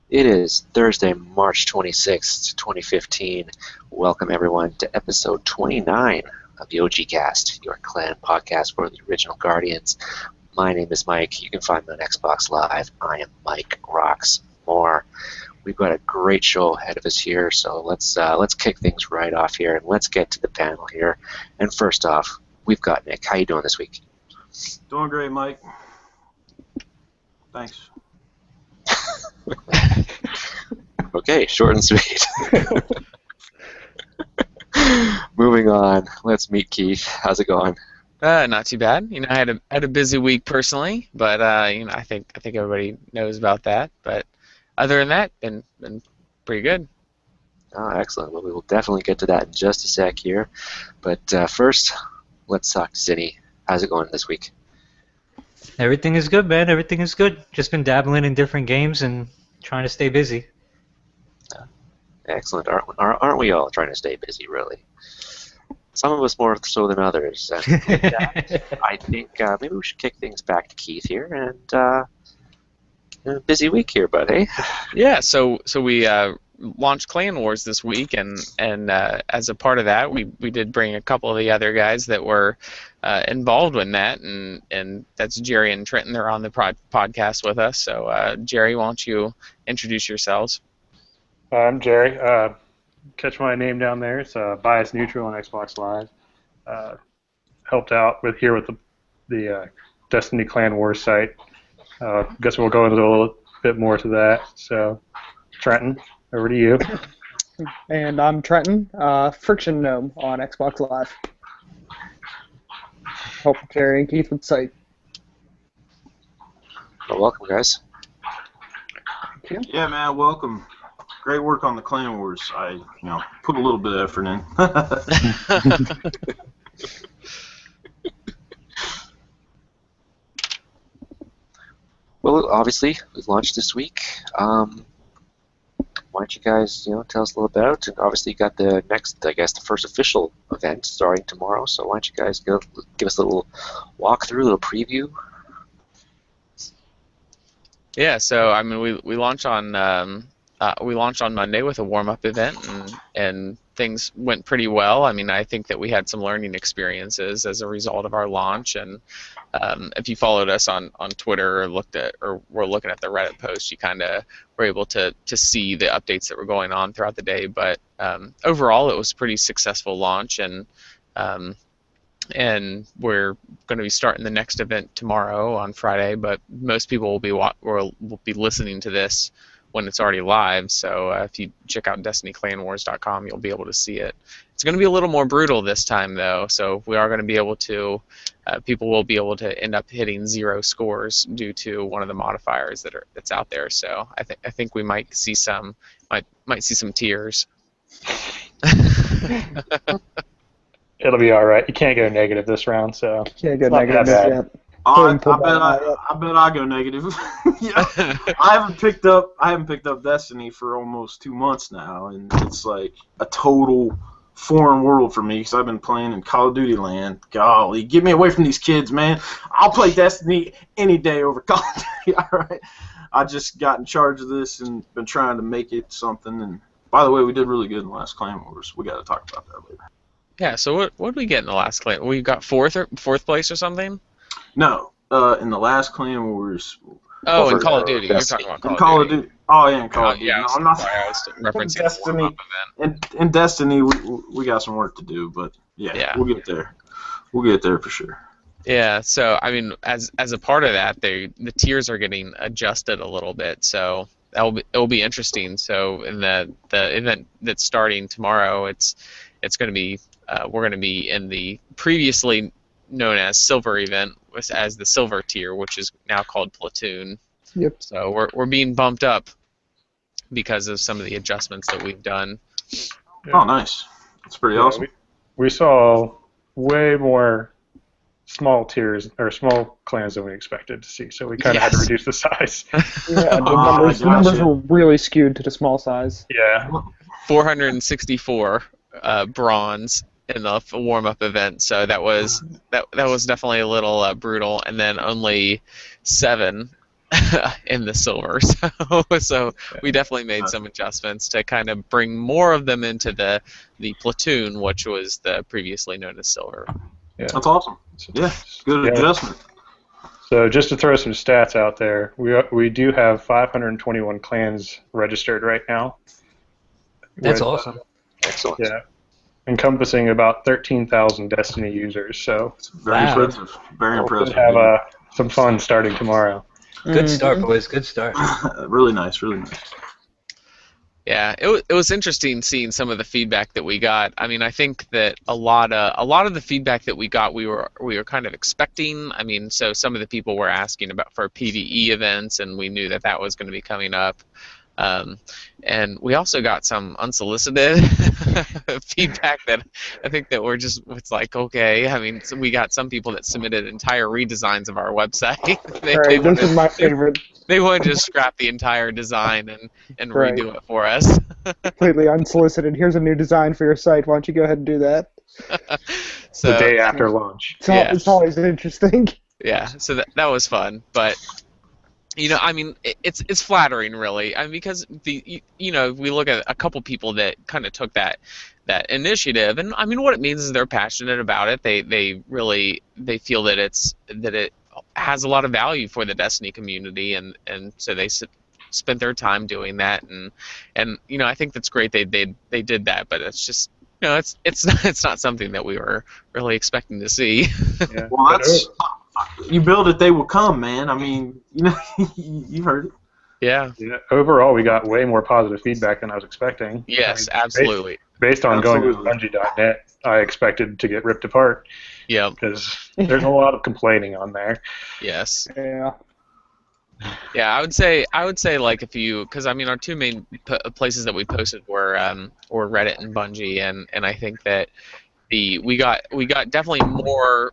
It is Thursday, March 26th, 2015. Welcome, everyone, to episode 29 of the OG Cast, your clan podcast for the original Guardians. My name is Mike. You can find me on Xbox Live. I am mikerocksmore. We've got a great show ahead of us here, so let's kick things right off here, and let's get to the panel here. And first off, we've got Nick. How you doing this week? Doing great, Mike. Thanks. Okay, short and sweet. Moving on, let's meet Keith. How's it going? Not too bad. I had a busy week personally, but I think everybody knows about that. But other than that, been pretty good. Oh, excellent. Well, we will definitely get to that in just a sec here. But first, let's talk to Zinni. How's it going this week? Everything is good, man. Everything is good. Just been dabbling in different games and trying to stay busy. Excellent. Aren't we all trying to stay busy, really? Some of us more so than others. And with that, I think maybe we should kick things back to Keith here. And a busy week here, bud, eh? Yeah, so we launched Clan Wars this week, and as a part of that, we did bring a couple of the other guys that were involved in that, and that's Jerry and Trentin. They're on the podcast with us. So, Jerry, why don't you introduce yourselves? I'm Jerry. Catch my name down there. It's BiasedNeutral on Xbox Live. Helped out with the Destiny Clan Wars site. Guess we'll go into a little bit more to that. So, Trentin, over to you. And I'm Trentin, FrictionGnome on Xbox Live. Hope Jerry and Keith would cite. Well, welcome, guys. Thank you. Yeah, man, welcome. Great work on the Clan Wars. I, put a little bit of effort in. Well, obviously, we've launched this week. Why don't you guys, tell us a little about it? And obviously, you got the next, I guess, the first official event starting tomorrow. So why don't you guys give us a little walkthrough, a little preview? Yeah, so I mean, we launched on Monday with a warm-up event, and things went pretty well. I mean, I think that we had some learning experiences as a result of our launch, and if you followed us on Twitter or were looking at the Reddit post, you kind of were able to see the updates that were going on throughout the day. But overall, it was a pretty successful launch, and we're going to be starting the next event tomorrow on Friday. But most people will be listening to this when it's already live, so if you check out DestinyClanWars.com, you'll be able to see it. It's going to be a little more brutal this time, though, so we are going to be able to, people will be able to end up hitting 0 scores due to one of the modifiers that's out there. So I think we might see some tears. It'll be all right. You can't go negative this round, so Can't go it's not negative that yet. I bet I go negative. Yeah. I haven't picked up Destiny for almost 2 months now, and it's like a total foreign world for me because I've been playing in Call of Duty land. Golly, get me away from these kids, man. I'll play Destiny any day over Call of Duty. All right, I just got in charge of this and been trying to make it something. And by the way, we did really good in the last Clan Wars. We got to talk about that later. Yeah. So what did we get in the last Clan? We got fourth place or something. No, in the last Clan Wars. Oh, in Call of Duty. You're talking about Call of Duty. Oh, yeah, in Call of Duty. Yeah, No, I'm not. I was referencing Destiny. In Destiny, we got some work to do, but yeah, we'll get there. We'll get there for sure. Yeah, so I mean, as a part of that, the tiers are getting adjusted a little bit, so it'll be interesting. So in the event that's starting tomorrow, it's going to be we're going to be in the previously known as Silver event as the Silver tier, which is now called Platoon. Yep. So we're being bumped up because of some of the adjustments that we've done. Yeah. Oh, nice. That's pretty awesome. We saw way more small tiers or small clans than we expected to see, so we kind of had to reduce the size. Yeah, the numbers were really skewed to the small size. Yeah. 464 bronze in the warm-up event, so that was definitely a little brutal. And then only 7 in the silver. So we definitely made some adjustments to kind of bring more of them into the platoon, which was the previously known as silver. Yeah. That's awesome. Yeah, good adjustment. So just to throw some stats out there, we do have 521 clans registered right now. That's awesome. Excellent. Yeah, encompassing about 13,000 Destiny users. So it's very impressive. Very impressive. We'll have some fun starting tomorrow. Good start, boys. Good start. Really nice. Really nice. Yeah, it was interesting seeing some of the feedback that we got. I mean, I think that a lot of the feedback that we got, we were kind of expecting. I mean, so some of the people were asking about for PvE events, and we knew that was going to be coming up. And we also got some unsolicited feedback that I think that it's like, okay. I mean, so we got some people that submitted entire redesigns of our website. This is my favorite. They wanted to just scrap the entire design and redo it for us. Completely unsolicited. Here's a new design for your site. Why don't you go ahead and do that? So, the day after launch. It's always interesting. Yeah, so that was fun, but I mean, it's flattering, really. I mean, because we look at a couple people that kind of took that initiative, and I mean, what it means is they're passionate about it. They really feel that it has a lot of value for the Destiny community, and so they spent their time doing that, and I think that's great. They did that, but it's just it's not something that we were really expecting to see. Yeah. Well, you build it, they will come, man. I mean, you've heard it. Yeah. Overall, we got way more positive feedback than I was expecting. Yes, absolutely. Based on going to Bungie.net, I expected to get ripped apart. Yeah. Because there's a lot of complaining on there. Yes. Yeah. Yeah, I would say like because I mean our two main places that we posted were Reddit and Bungie, and I think that we got definitely more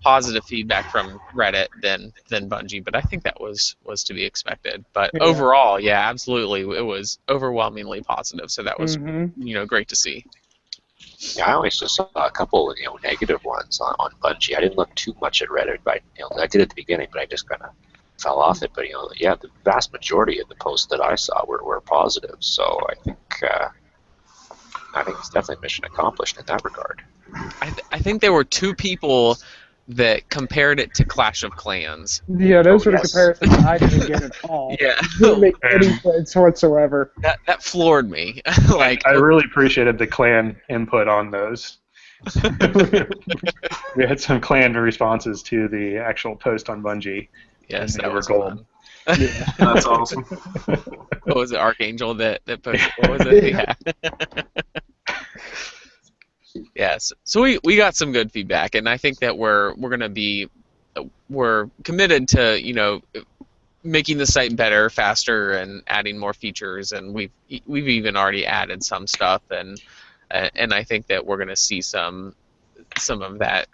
positive feedback from Reddit than Bungie, but I think that was to be expected. But overall, yeah, absolutely, it was overwhelmingly positive. So that was great to see. Yeah, I always just saw a couple negative ones on Bungie. I didn't look too much at Reddit, but I did at the beginning, but I just kind of fell off it. But the vast majority of the posts that I saw were positive. So I think it's definitely mission accomplished in that regard. I think there were two people that compared it to Clash of Clans. Yeah, those were the comparisons I didn't get at all. Yeah. It didn't make any sense whatsoever. That floored me. I really appreciated the clan input on those. We had some clan responses to the actual post on Bungie. Yes, that was gold. Yeah, that's awesome. What was it, Archangel that posted? What was it? Yeah. Yes. So we got some good feedback, and I think that we're committed to making the site better, faster, and adding more features. And we've even already added some stuff, and I think that we're gonna see some of that,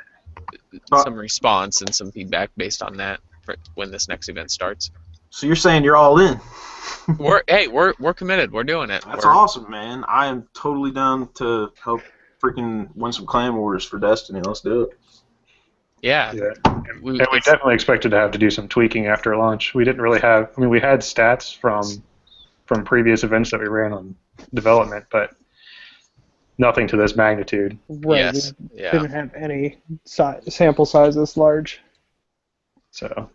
some response and some feedback based on that for when this next event starts. So you're saying you're all in? We're committed. We're doing it. That's awesome, man. I am totally down to help freaking win some clan wars for Destiny. Let's do it. Yeah. And we definitely expected to have to do some tweaking after launch. We didn't really have. I mean, we had stats from previous events that we ran on development, but nothing to this magnitude. Right. Yes. We didn't have any sample size this large. So.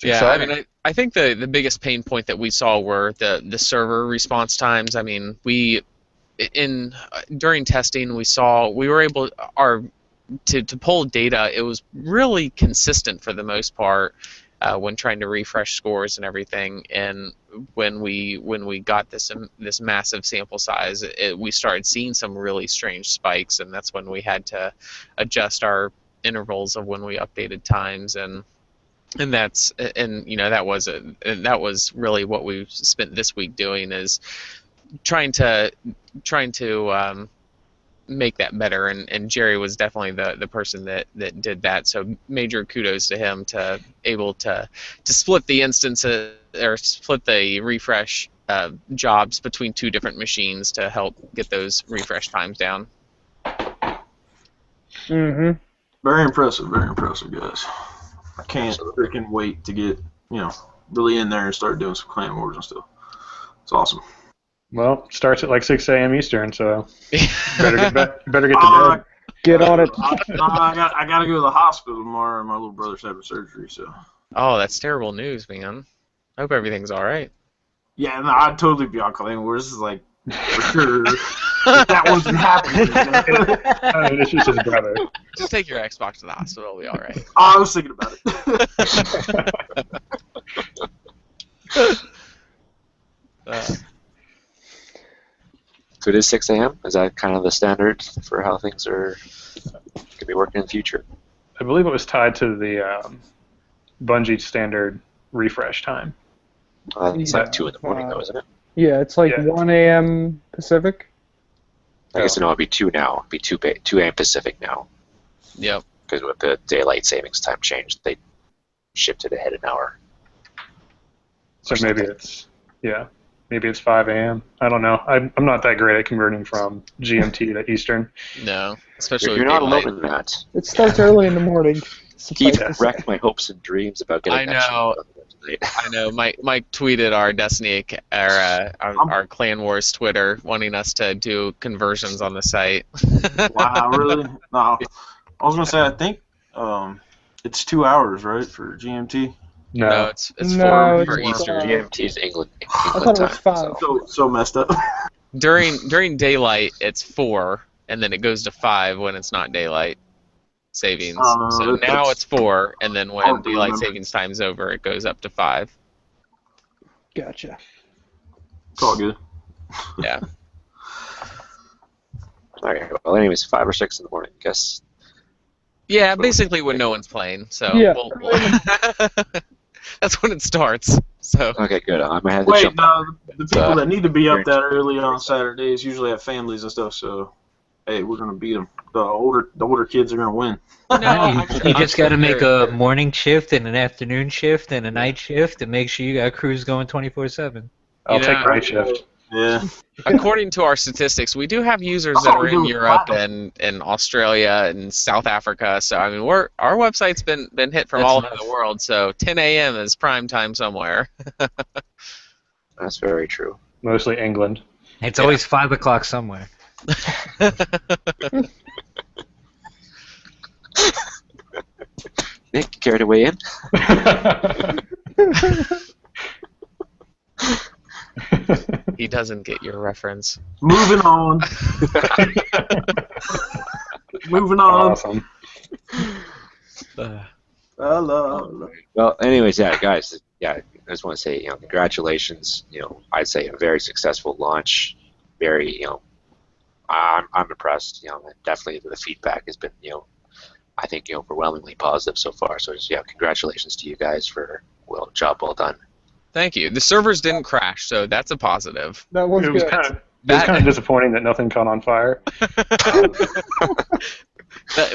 Yeah, exciting. I mean, I think the biggest pain point that we saw were the server response times. I mean, during testing we were able to pull data. It was really consistent for the most part when trying to refresh scores and everything. And when we got this massive sample size, we started seeing some really strange spikes, and that's when we had to adjust our intervals of when we updated times that was really what we spent this week doing, is trying to make that better, and Jerry was definitely the person that did that. So major kudos to him to able to split the instances or split the refresh jobs between two different machines to help get those refresh times down. Very impressive, guys. I can't freaking wait to get really in there and start doing some clan wars and stuff. It's awesome. Well, starts at like 6 a.m. Eastern, so better get to bed. Get on it. I gotta go to the hospital tomorrow. My little brother's having surgery, so. Oh, that's terrible news, man. I hope everything's all right. Yeah, no, I'd totally be on Clan Wars. This is like, for sure, that wasn't happening. I mean, it's just his brother. Just take your Xbox to the hospital. It'll be all right. I was thinking about it. So it is 6 a.m.? Is that kind of the standard for how things are going to be working in the future? I believe it was tied to the Bungie standard refresh time. It's like 2 in the morning, though, isn't it? Yeah, it's like 1 a.m. Pacific. I guess no, it'd be 2 now. It'd be 2 a.m. Pacific now. Yep. Because with the daylight savings time change, they shifted ahead an hour. So maybe it's 5 a.m. I don't know. I'm not that great at converting from GMT to Eastern. No, especially You're with not daylight. alone in that. It starts early in the morning. Keith wrecked my hopes and dreams about getting that shit done tonight. I know. Mike tweeted our Destiny, our Clan Wars Twitter, wanting us to do conversions on the site. Wow, really? No. I was gonna say I think it's 2 hours, right, for GMT? No, it's No, 4 for it's Eastern. GMT is England I thought it was time. 5. So messed up. During daylight, it's 4, and then it goes to 5 when it's not daylight savings. So now it's 4, and then when daylight savings time's over, it goes up to 5. Gotcha. It's all good. Yeah. Okay, well, anyways, 5 or 6 in the morning, I guess. Yeah, basically when no one's playing. So Yeah. that's when it starts. So. Okay, good. I might have to Wait, jump no, the people that need to be up that early on Saturdays usually have families and stuff. So, hey, we're gonna beat them. The older kids are gonna win. You just got to make a morning shift and an afternoon shift and a night shift and make sure you got crews going 24/7. I'll take night shift. Yeah. According to our statistics, we do have users that are in Europe and Australia and South Africa. So I mean, our website's been hit from all over the world. So 10 a.m. is prime time somewhere. That's very true. Mostly England. It's always 5 o'clock somewhere. Nick, care to weigh in? He doesn't get your reference. Moving on. Moving on. Awesome. Well, anyways, yeah, guys, I just want to say, congratulations. I'd say a very successful launch. Very, I'm impressed. Definitely the feedback has been, I think, overwhelmingly positive so far. So, just, congratulations to you guys for job well done. Thank you. The servers didn't crash, so that's a positive. That was It was good. kind of disappointing that nothing caught on fire.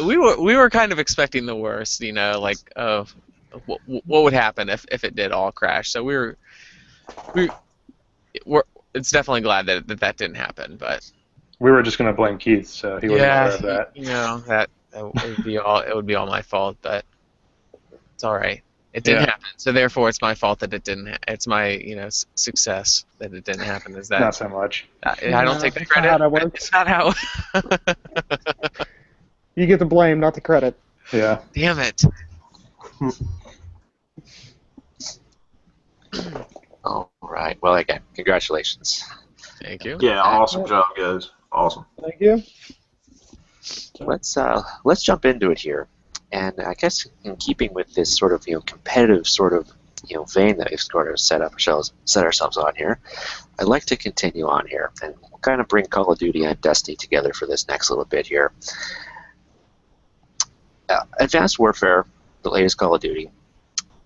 We were kind of expecting the worst, like what would happen if it did all crash. So we're it's definitely glad that didn't happen, but We were just going to blame Keith, so he wasn't aware of that. It would be all my fault, but it's all right. It didn't happen, so therefore it's my fault that it didn't. It's my success that it didn't happen. Is that Not so much. I don't take the credit. Not how that works. It's not how. You get the blame, not the credit. Yeah. Damn it. All right. Well, again, congratulations. Thank you. Yeah, awesome job, guys. Awesome. Thank you. Let's jump into it here, and I guess in keeping with this sort of competitive sort of vein that we've sort of set ourselves on here, I'd like to continue on here and kind of bring Call of Duty and Destiny together for this next little bit here. Advanced Warfare, the latest Call of Duty,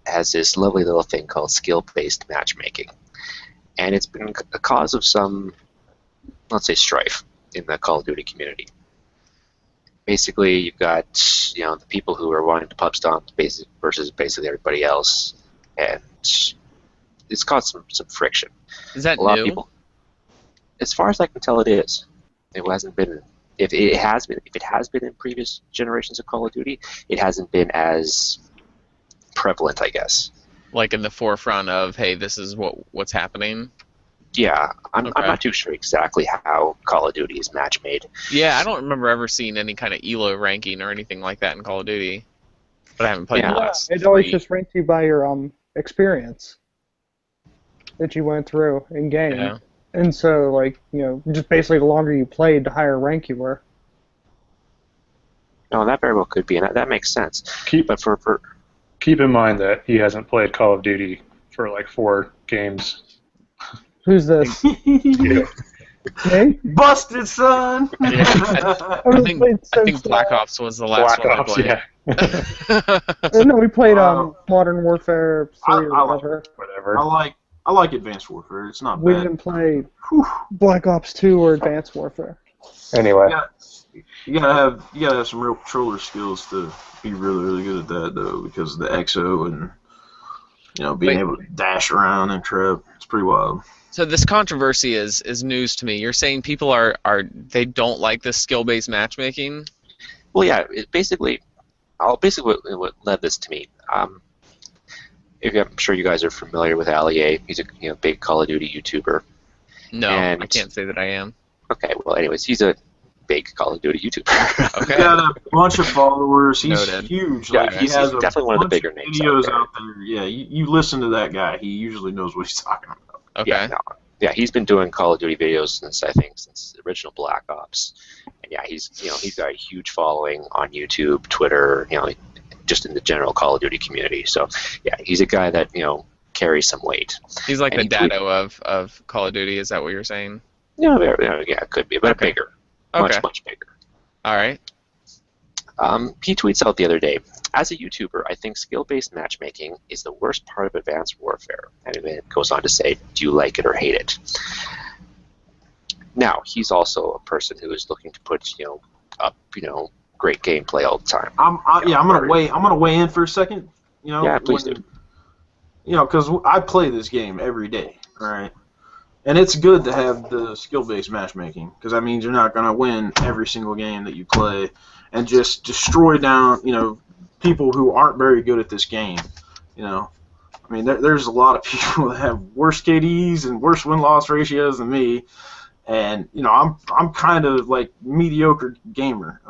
has this lovely little thing called skill-based matchmaking, and it's been a cause of some, let's say, strife in the Call of Duty community. Basically, you've got the people who are wanting to pub stomp versus basically everybody else, and it's caused some friction. Is that a lot new? of people, as far as I can tell, it is. It hasn't been. If it has been in previous generations of Call of Duty, it hasn't been as prevalent, I guess. like in the forefront of, hey, this is what's happening. Yeah, I'm not too sure exactly how Call of Duty is match made. Yeah, I don't remember ever seeing any kind of ELO ranking or anything like that in Call of Duty. But I haven't played the last it always 3. just ranked you by your experience that you went through in game. Yeah. And so, like, just basically the longer you played, the higher rank you were. No, that very well could be, and that makes sense. Keep in mind that he hasn't played Call of Duty for like 4 games. Who's this? You. Me? Busted, son! Yeah, I think Black Ops was the last one I played. Yeah. No, we played Modern Warfare 3 or whatever. Whatever. I like Advanced Warfare. It's not We bad. didn't play Black Ops 2 or Advanced Warfare. Anyway. You gotta have some real controller skills to be really, really good at that, though, because of the XO and being able to dash around and trap. It's pretty wild. So this controversy is news to me. You're saying people they don't like this skill-based matchmaking? Well, yeah. What led this to me. I'm sure you guys are familiar with Ali A. He's a big Call of Duty YouTuber. No, I can't say that I am. Okay. Well, anyways, he's a big Call of Duty YouTuber. Okay. He's got a bunch of followers. He's Noted. huge. Yeah, Like, he he's has definitely one of the bigger of names videos out there. out there. Yeah, you listen to that guy. He usually knows what he's talking about. Okay. Yeah, he's been doing Call of Duty videos since the original Black Ops. And yeah, he's got a huge following on YouTube, Twitter, just in the general Call of Duty community. So yeah, he's a guy that carries some weight. He's like the Dado of Call of Duty. Is that what you're saying? Yeah, it could be, but bigger, much bigger. All right. He tweets out the other day, as a YouTuber, I think skill-based matchmaking is the worst part of Advanced Warfare. And it goes on to say, do you like it or hate it? Now, he's also a person who is looking to put, up, great gameplay all the time. I'm gonna weigh in for a second. Yeah, please do. Because I play this game every day, right? And it's good to have the skill-based matchmaking, because that means you're not gonna win every single game that you play, and just destroy down, people who aren't very good at this game. I mean, there's a lot of people that have worse KDs and worse win-loss ratios than me, and I'm kind of like mediocre gamer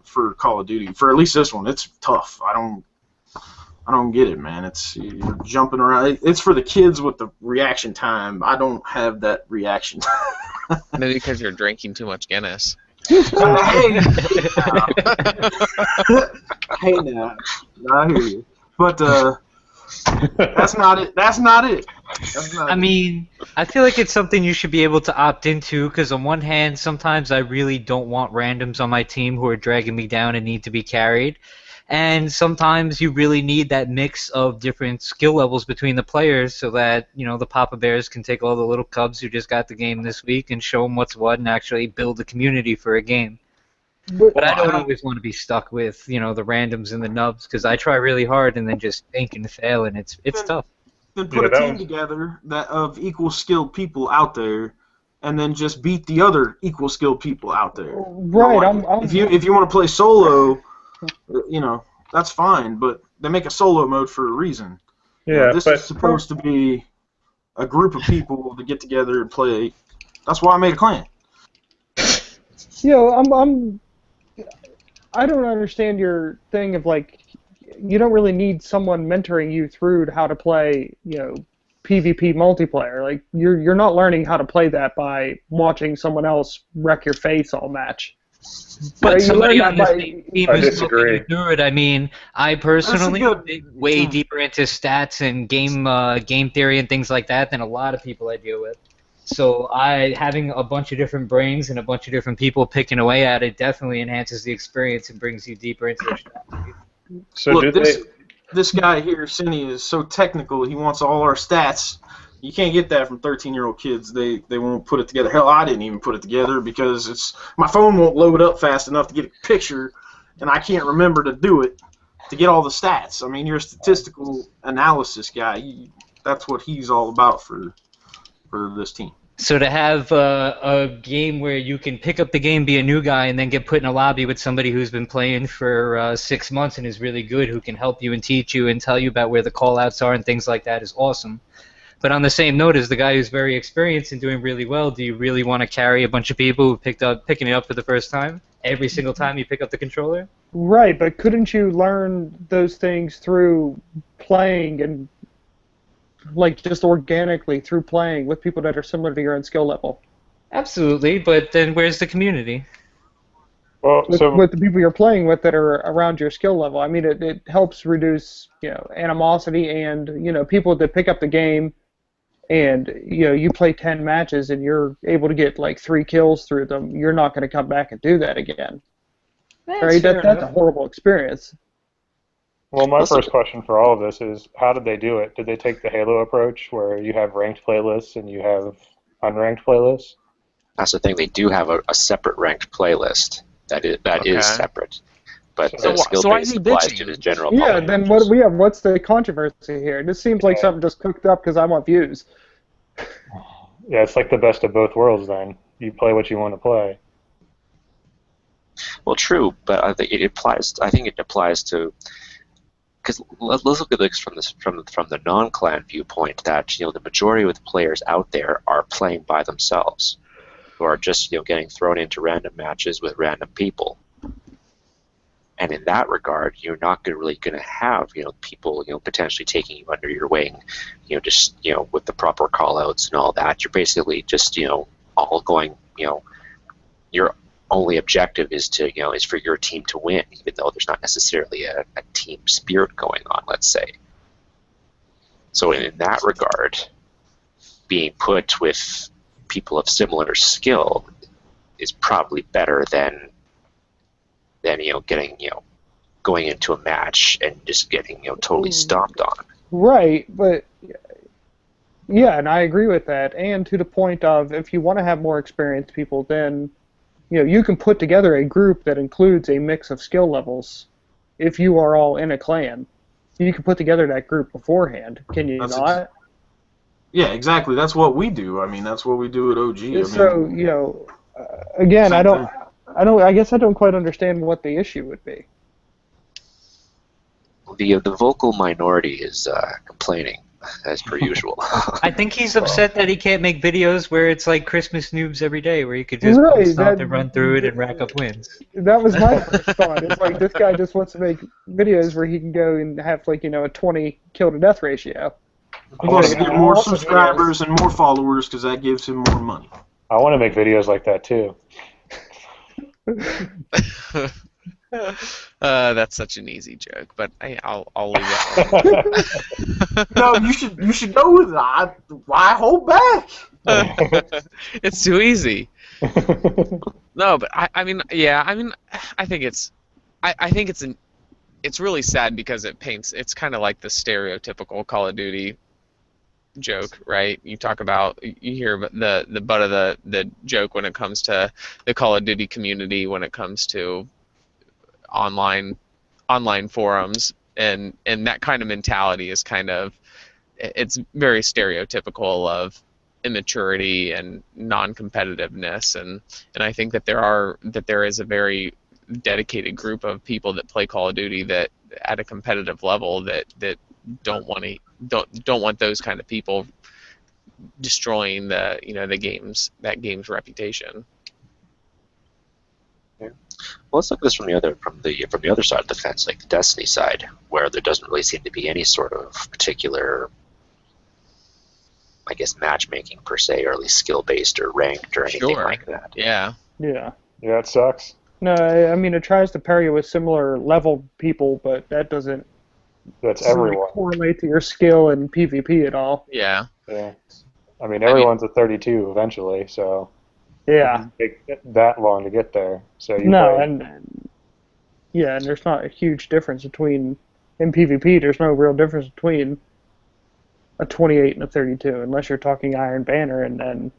for Call of Duty. For at least this one, it's tough. I don't get it, man. You're jumping around. It's for the kids with the reaction time. I don't have that reaction time. Maybe because you're drinking too much Guinness. Hey now, I hear you. But that's not it. I mean, I feel like it's something you should be able to opt into, because on one hand, sometimes I really don't want randoms on my team who are dragging me down and need to be carried. And sometimes you really need that mix of different skill levels between the players so that, the Papa Bears can take all the little cubs who just got the game this week and show them what's what and actually build a community for a game. But I don't always want to be stuck with, the randoms and the nubs, because I try really hard and then just think and fail, and it's tough. Then put a team together of equal skilled people out there, and then just beat the other equal skilled people out there. Right. If you want to play solo, that's fine, but they make a solo mode for a reason. Yeah, this is supposed to be a group of people to get together and play. That's why I made a clan. I don't understand your thing of you don't really need someone mentoring you through how to play, PvP multiplayer. Like you're not learning how to play that by watching someone else wreck your face all match. But somebody on this team I is disagree. looking to do it. I mean, I personally dig way deeper into stats and game theory and things like that than a lot of people I deal with. So having a bunch of different brains and a bunch of different people picking away at it definitely enhances the experience and brings you deeper into the strategy. So look, this guy here, Cindy, is so technical. He wants all our stats. You can't get that from 13-year-old kids. They won't put it together. Hell, I didn't even put it together because my phone won't load up fast enough to get a picture, and I can't remember to do it to get all the stats. I mean, you're a statistical analysis guy. That's what he's all about for this team. So to have a game where you can pick up the game, be a new guy, and then get put in a lobby with somebody who's been playing for 6 months and is really good, who can help you and teach you and tell you about where the call-outs are and things like that is awesome. But on the same note, as the guy who's very experienced and doing really well, do you really want to carry a bunch of people who picking it up for the first time every single time you pick up the controller? Right, but couldn't you learn those things through playing and like just organically through playing with people that are similar to your own skill level? Absolutely, but then where's the community? Well, with the people you're playing with that are around your skill level. I mean, it helps reduce animosity, and people that pick up the game and you play 10 matches and you're able to get like 3 kills through them. You're not going to come back and do that again. Right? That's a horrible experience. Well, my first question for all of this is, how did they do it? Did they take the Halo approach, where you have ranked playlists and you have unranked playlists? That's the thing. They do have a separate ranked playlist that is separate, but the skill-based applies to the general public. Yeah, then what's the controversy here? This seems like something just cooked up because I want views. Yeah, it's like the best of both worlds. Then you play what you want to play. Well, true, but I think it applies. I think it applies to. Because let's look at this from the non-clan viewpoint, that the majority of the players out there are playing by themselves, who are just getting thrown into random matches with random people. And in that regard, you're not really going to have people potentially taking you under your wing, just with the proper call-outs and all that. You're basically just all going your only objective is for your team to win, even though there's not necessarily a team spirit going on, let's say. So in that regard, being put with people of similar skill is probably better than getting going into a match and just getting totally stomped on. Right, but yeah, and I agree with that. And to the point of, if you want to have more experienced people, then you can put together a group that includes a mix of skill levels. If you are all in a clan, you can put together that group beforehand. Can you not? Yeah, exactly. That's what we do. I mean, that's what we do at OG. So again, I guess I don't quite understand what the issue would be. The vocal minority is complaining, as per usual. I think he's upset that he can't make videos where it's like Christmas noobs every day, where you could just post up and run through it and rack up wins. That was my first thought. It's like, this guy just wants to make videos where he can go and have a 20 kill to death ratio. He wants to get more subscribers and more followers because that gives him more money. I want to make videos like that too. That's such an easy joke, but I'll leave it. No, you should go with it. Why hold back? It's too easy. No, but I think it's really sad because it's kind of like the stereotypical Call of Duty joke, right? You hear the butt of the joke when it comes to the Call of Duty community, when it comes to online forums, and that kind of mentality is it's very stereotypical of immaturity and non-competitiveness, and I think that there is a very dedicated group of people that play Call of Duty that at a competitive level that don't want those kind of people destroying the game's reputation. Yeah. Well, let's look at this from the other side of the fence, like the Destiny side, where there doesn't really seem to be any sort of particular, I guess, matchmaking per se, or at least skill-based or ranked or anything like that. Yeah. Yeah. Yeah, it sucks. No, I mean, it tries to pair you with similar level people, but that doesn't everyone correlate to your skill in PvP at all. Yeah. Yeah. I mean, everyone's a 32 eventually, so yeah, it takes that long to get there. So and there's not a huge difference in PvP. There's no real difference between a 28 and a 32, unless you're talking Iron Banner, and then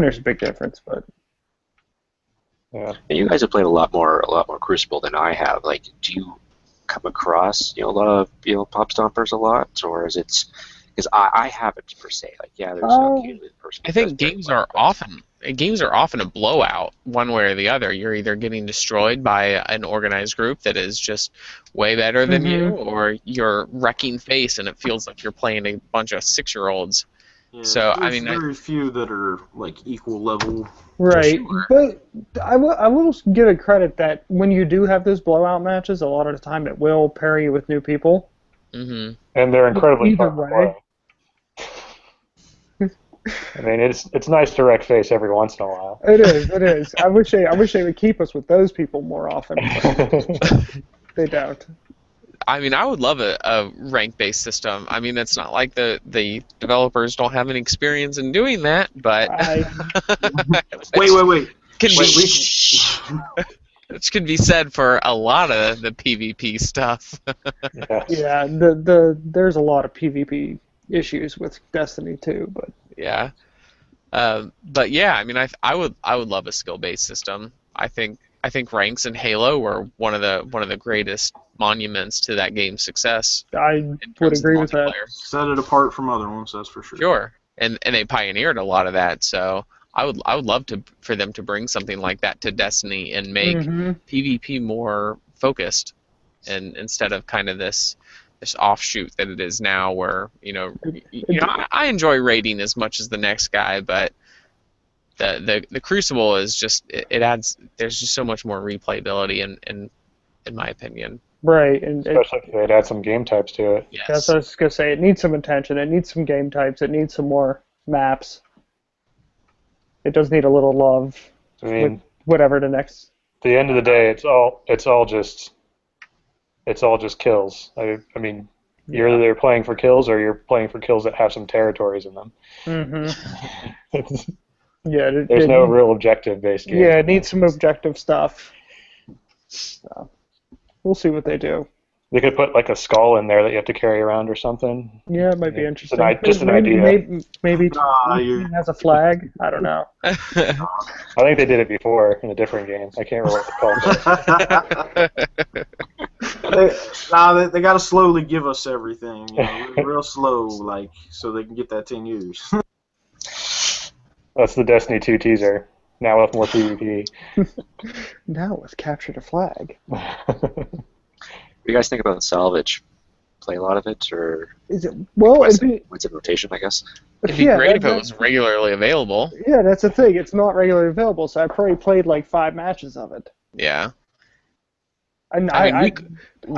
there's a big difference. But yeah, and you guys have played a lot more Crucible than I have. Like, do you come across a lot of pop stompers a lot, or is it Because I haven't per se. Like, yeah, there's occasionally the person. I think games are often a blowout, one way or the other. You're either getting destroyed by an organized group that is just way better than you, or you're wrecking face, and it feels like you're playing a bunch of 6-year-olds. Yeah, So there's very few that are like equal level. Right, Sure. but I will give it credit that when you do have those blowout matches, a lot of the time it will pair you with new people. Mm-hmm. And they're incredibly Either fun to way. play. I mean, it's nice to wreck face every once in a while. It is. I wish they would keep us with those people more often. But they don't. I mean, I would love a rank-based system. I mean, it's not like the developers don't have any experience in doing that, but Wait. Which can be said for a lot of the PvP stuff. Yes. Yeah, there's a lot of PvP issues with Destiny 2, but Yeah. But yeah, I mean, I would love a skill-based system. I think ranks in Halo were one of the greatest monuments to that game's success. I would agree with that. Set it apart from other ones, that's for sure. Sure, and they pioneered a lot of that. So I would love for them to bring something like that to Destiny and make PvP more focused, and instead of kind of this offshoot that it is now, where I enjoy raiding as much as the next guy, but the Crucible is just it adds. There's just so much more replayability in my opinion. Right, and especially if they'd add some game types to it. Yes. That's what I was gonna say. It needs some attention. It needs some game types. It needs some more maps. It does need a little love. I mean, with whatever the next. At the end of the day, it's all just kills. I mean, you're either playing for kills or you're playing for kills that have some territories in them. Mm-hmm. Yeah. There's no real objective-based game. Yeah, it needs some objective stuff. So, we'll see what they do. They could put like a skull in there that you have to carry around or something. Yeah, it might be interesting. Just an idea. Maybe has a flag. I don't know. I think they did it before in a different game. I can't remember what it's called. They got to slowly give us everything, real slow, like so they can get that 10 years. That's the Destiny 2 teaser. Now with more PvP. Now with capture the flag. What do you guys think about salvage? Play a lot of it, or is it what's in rotation? I guess it'd be great if it was regularly available. Yeah, that's the thing. It's not regularly available, so I probably played like 5 matches of it. Yeah. I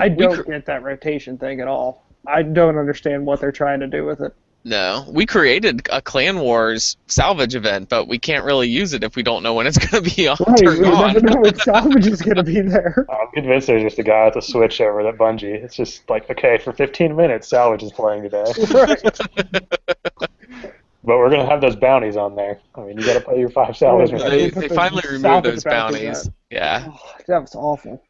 don't get that rotation thing at all. I don't understand what they're trying to do with it. No, we created a Clan Wars salvage event, but we can't really use it if we don't know when it's going to be on. Right, we never know when salvage is going to be there. I'm convinced there's just a guy with a switch over at Bungie. It's just like, okay, for 15 minutes, salvage is playing today. Right. But we're going to have those bounties on there. I mean, you got to play your 5 salvage. They finally removed those bounties. Yeah. Oh, that was awful.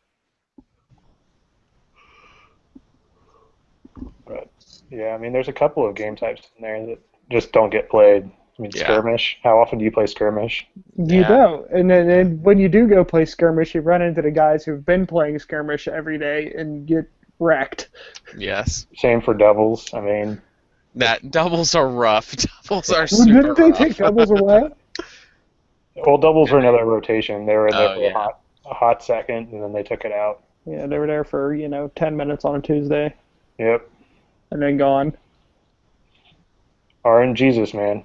But yeah, I mean, there's a couple of game types in there that just don't get played. I mean, skirmish. How often do you play skirmish? You don't. And then when you do go play skirmish, you run into the guys who've been playing skirmish every day and get wrecked. Yes. Same for doubles. I mean, doubles are rough. Doubles are super rough. Didn't they take doubles away? Well, doubles were another rotation. They were in there for a hot second, and then they took it out. Yeah, they were there for 10 minutes on a Tuesday. Yep. And then gone. RNGesus, man.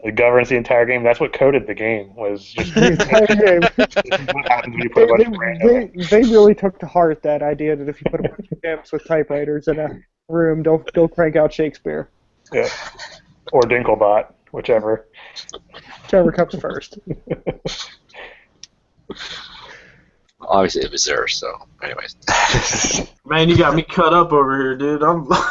It governs the entire game. That's what coded the game. Was just the entire game. What happens when you put a bunch of random. They really took to heart that idea that if you put a bunch of imps with typewriters in a room, they'll crank out Shakespeare. Yeah. Or Dinklebot, whichever. Whichever comes first. Obviously it was there, so anyways. Man, you got me cut up over here, dude. I'm But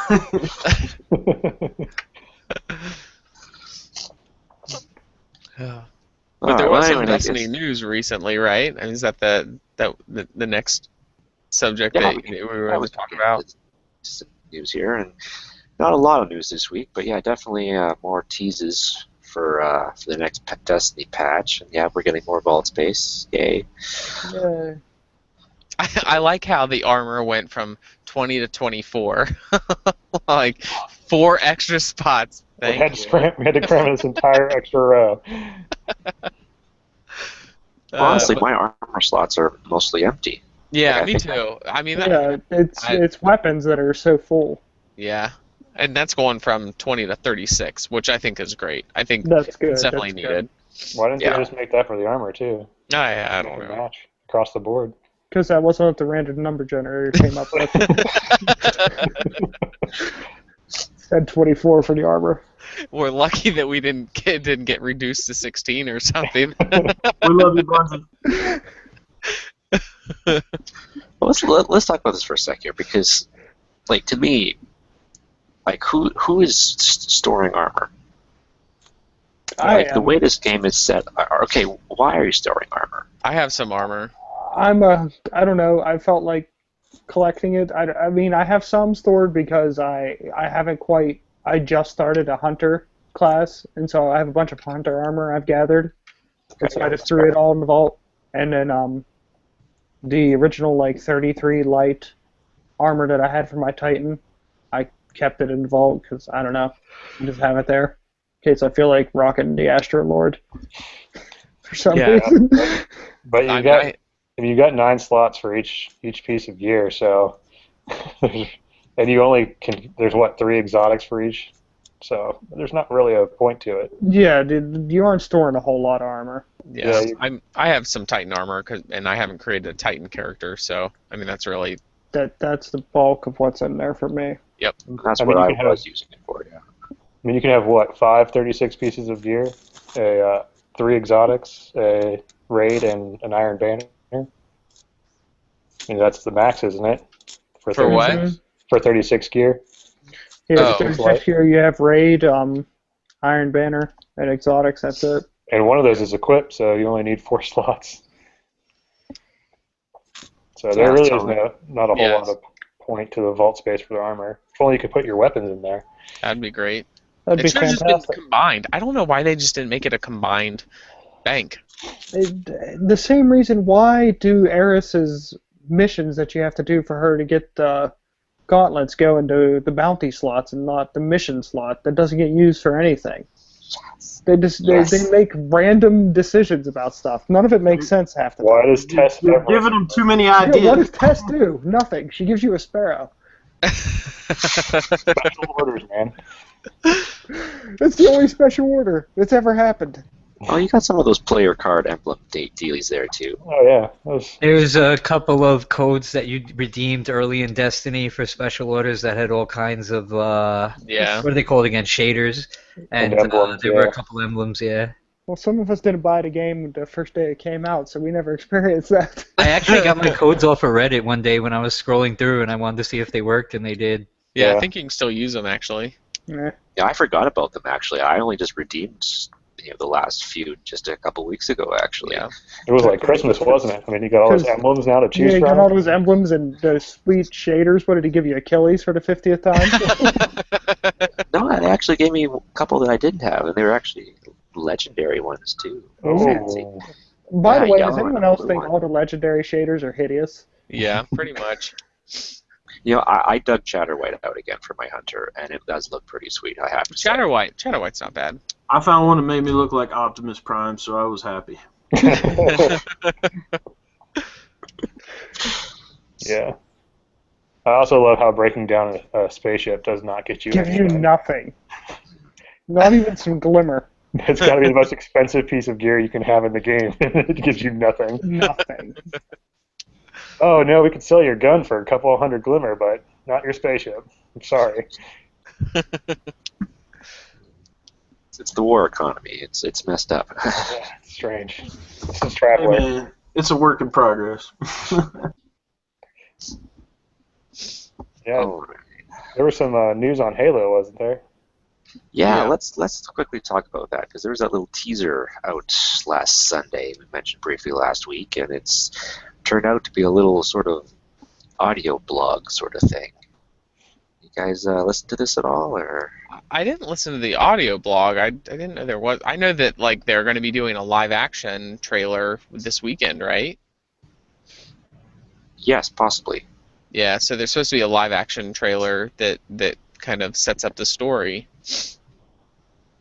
there was some Destiny news recently, right? I mean, is that the next subject that we were going to talk about? Just news here, and not a lot of news this week, but yeah, definitely more teases for the next Destiny patch, and yeah, we're getting more vault space. Yay! Yeah. I like how the armor went from 20 to 24. Like 4 extra spots. We had to cram this entire extra row. Honestly, my armor slots are mostly empty. Yeah, me too. I mean, it's weapons that are so full. Yeah, and that's going from 20 to 36, which I think is great. I think that's good. It's definitely needed. Why didn't they just make that for the armar too? I don't know. Match across the board. Because that wasn't what the random number generator came up with. Said 24 for the armor. We're lucky that we didn't get reduced to 16 or something. We love you, Bungie. Well, let's talk about this for a sec here, because, like, to me, like, who is storing armor? Like, the way this game is set. Okay, why are you storing armor? I have some armor. I don't know. I felt like collecting it. I mean, I have some stored because I haven't quite. I just started a hunter class, and so I have a bunch of hunter armor I've gathered. And so I just threw it all in the vault, and then the original like 33 light armor that I had for my Titan, I kept it in the vault because I don't know, I just have it there in case I feel like rocking the Astro Lord for some reason. But you got 9 slots for each piece of gear, so and you only can. There's what, 3 exotics for each, so there's not really a point to it. Yeah, dude, you aren't storing a whole lot of armor. Yeah, I have some Titan armor, and I haven't created a Titan character, so I mean that's really that's the bulk of what's in there for me. Yep, that's what I was using it for. Yeah. I mean, you can have what, 5 36 pieces of gear, 3 exotics, a raid, and an iron banner. I mean, that's the max, isn't it? For what? For 36 gear. Yeah, 36 gear. You have raid, iron banner, and exotics. That's it. And one of those is equipped, so you only need 4 slots. So there really is not a whole lot of point to the vault space for the armor. If only you could put your weapons in there. That'd be great. That'd be fantastic. Just been combined. I don't know why they just didn't make it a combined bank. The same reason why do Eris's missions that you have to do for her to get the gauntlets go into the bounty slots and not the mission slot that doesn't get used for anything. They make random decisions about stuff. None of it makes sense half the time. Why does Tess? You're giving them too many ideas. Yeah, what does Tess do? Nothing. She gives you a sparrow. Special orders, man. It's the only special order that's ever happened. Oh, you got some of those player card emblem dealies there too. Oh yeah. There's a couple of codes that you redeemed early in Destiny for special orders that had all kinds of what are they called again? Shaders, and emblems, there were a couple emblems. Yeah. Well, some of us didn't buy the game the first day it came out, so we never experienced that. I actually got my codes off of Reddit one day when I was scrolling through, and I wanted to see if they worked, and they did. Yeah, I think you can still use them actually. Yeah, I forgot about them actually. I only just redeemed the last few just a couple weeks ago actually. Yeah. It was like Christmas, wasn't it? I mean, you got all those emblems now to choose from. Yeah, you got all those emblems and those sweet shaders. What did he give you, Achilles for the 50th time? No, they actually gave me a couple that I didn't have, and they were actually legendary ones too. Fancy. By the way, does anyone else think all the legendary shaders are hideous? Yeah, pretty much. I dug Chatterwhite out again for my hunter, and it does look pretty sweet, I have to say. Chatterwhite's not bad. I found one that made me look like Optimus Prime, so I was happy. Yeah. I also love how breaking down a spaceship does not get you anything. Give you nothing. Not even some glimmer. It's got to be the most expensive piece of gear you can have in the game. It gives you nothing. Nothing. Oh, no, we could sell your gun for a couple of hundred glimmer, but not your spaceship. I'm sorry. It's the war economy. It's messed up. Yeah, it's strange. This is traveling. Hey, man, it's a work in progress. Yeah. There was some news on Halo, wasn't there? Yeah, let's quickly talk about that, because there was that little teaser out last Sunday we mentioned briefly last week, and it's turned out to be a little sort of audio blog sort of thing. You guys listen to this at all, or? I didn't listen to the audio blog. I didn't know there was. I know that they're going to be doing a live action trailer this weekend, right? Yes, possibly. Yeah, so there's supposed to be a live-action trailer that kind of sets up the story.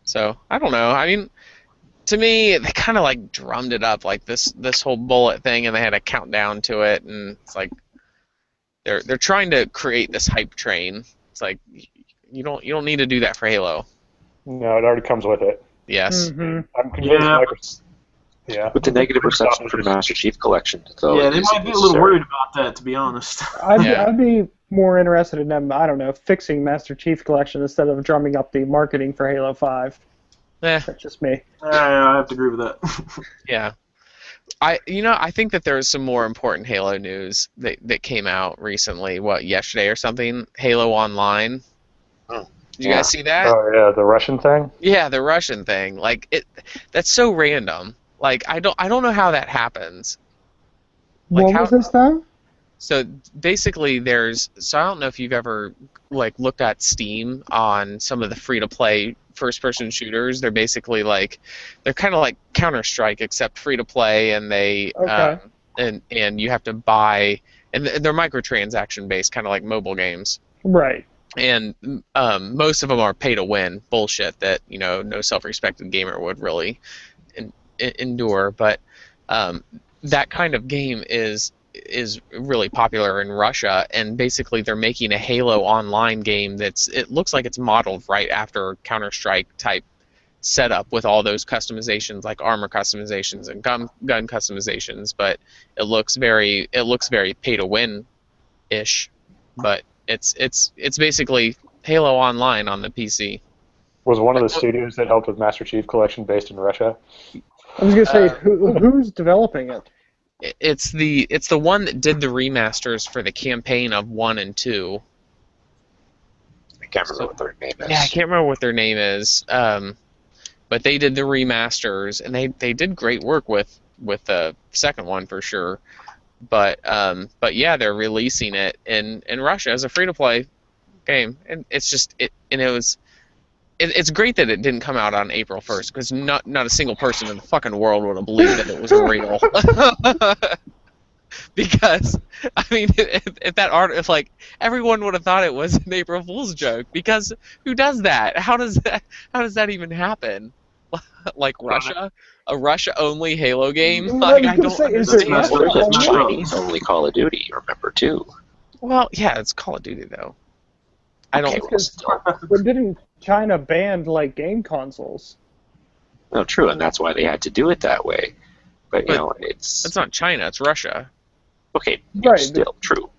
So, I don't know. I mean, to me, they kind of like drummed it up, like this whole bullet thing, and they had a countdown to it, and it's like they're trying to create this hype train. It's like you don't need to do that for Halo. No, it already comes with it. Yes. Mm-hmm. I'm convinced Yeah. With the negative reception for the Master Chief Collection, though. Yeah, they might be a little worried about that, to be honest. I'd be more interested in them, I don't know, fixing Master Chief Collection instead of drumming up the marketing for Halo 5. That's just me. I have to agree with that. Yeah. I think that there's some more important Halo news that came out recently, yesterday or something? Halo Online. Oh. Did you guys see that? Oh yeah, the Russian thing? Yeah, the Russian thing. Like that's so random. Like I don't know how that happens. Like, what was this now? So basically I don't know if you've ever looked at Steam on some of the free to play first person shooters. They're basically they're kind of like Counter-Strike except free to play, and they and you have to buy, and they're microtransaction based, kind of like mobile games. Right. And most of them are pay to win bullshit that no self-respecting gamer would really endure. But that kind of game is really popular in Russia, and basically they're making a Halo Online game it looks like it's modeled right after Counter-Strike type setup with all those customizations, like armor customizations and gun customizations, but it looks very pay to win ish. But it's basically Halo Online on the PC. Was one of the studios that helped with Master Chief Collection based in Russia? I was gonna say, who's developing it? It's the one that did the remasters for the campaign of 1 and 2. I can't remember what their name is. Yeah, I can't remember what their name is. But they did the remasters, and they did great work with the second one for sure. But yeah, they're releasing it in Russia as a free to play game, and it's great that it didn't come out on April 1st, because not a single person in the fucking world would have believed that it was real. Because I mean, if everyone would have thought it was an April Fool's joke, because who does that? How does that even happen? Russia, a Russia-only Halo game? I don't understand. It's Chinese-only Call of Duty, remember, too. Well, yeah, it's Call of Duty, though. But didn't China ban game consoles? No, true, and that's why they had to do it that way. But it's not China; it's Russia. Okay, right. Still true.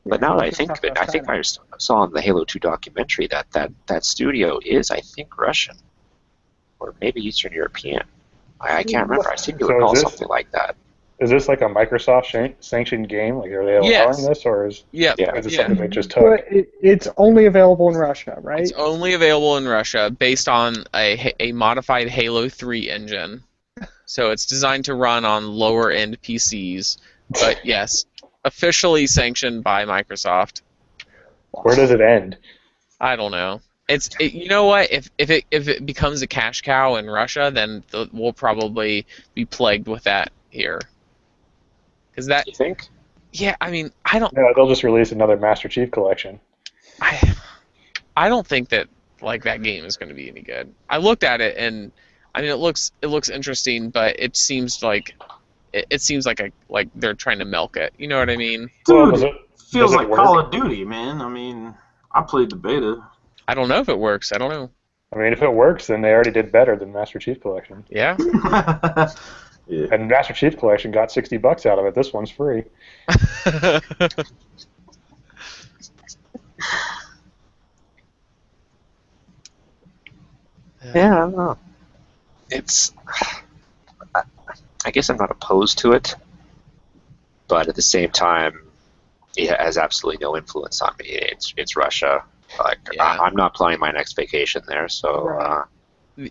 But now that I think of it, I think I saw in the Halo 2 documentary that studio is, I think, Russian, or maybe Eastern European. I can't remember. I seem to recall something like that. Is this like a Microsoft sanctioned game? Are they allowing this, or is it something they just took? But it's only available in Russia, right? It's only available in Russia, based on a modified Halo 3 engine. So it's designed to run on lower end PCs. But yes, officially sanctioned by Microsoft. Where does it end? I don't know. You know what? If it becomes a cash cow in Russia, then we'll probably be plagued with that here. Is that? You think? Yeah, I mean, I don't. No, they'll just release another Master Chief Collection. I don't think that that game is going to be any good. I looked at it, and I mean, it looks interesting, but it seems like they're trying to milk it. You know what I mean? Dude, it feels like Call of Duty, man. I mean, I played the beta. I don't know if it works. I don't know. I mean, if it works, then they already did better than Master Chief Collection. Yeah. Yeah. And Master Chief Collection got $60 out of it. This one's free. Yeah, I don't know. I guess I'm not opposed to it, but at the same time, it has absolutely no influence on me. It's Russia. I'm not planning my next vacation there, so.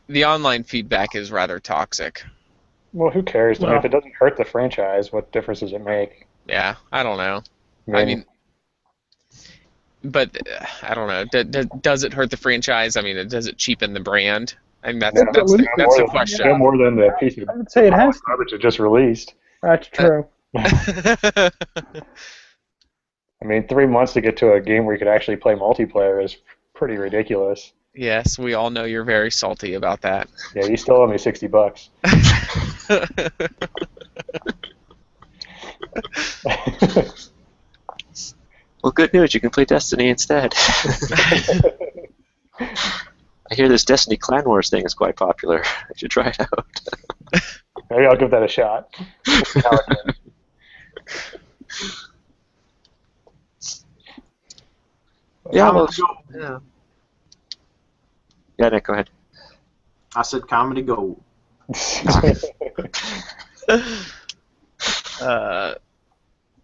The online feedback is rather toxic. Well, who cares? I mean, if it doesn't hurt the franchise, what difference does it make? Yeah, I don't know. I mean, but I don't know. Does it hurt the franchise? I mean, does it cheapen the brand? I mean, that's the question. No more than the piece of I would say it has. garbage it just released. That's true. I mean, 3 months to get to a game where you could actually play multiplayer is pretty ridiculous. Yes, we all know you're very salty about that. Yeah, you still owe me $60. Well, good news. You can play Destiny instead. I hear this Destiny Clan Wars thing is quite popular. I should try it out. Maybe I'll give that a shot. Yeah, well, yeah, Nick, go ahead. I said comedy gold.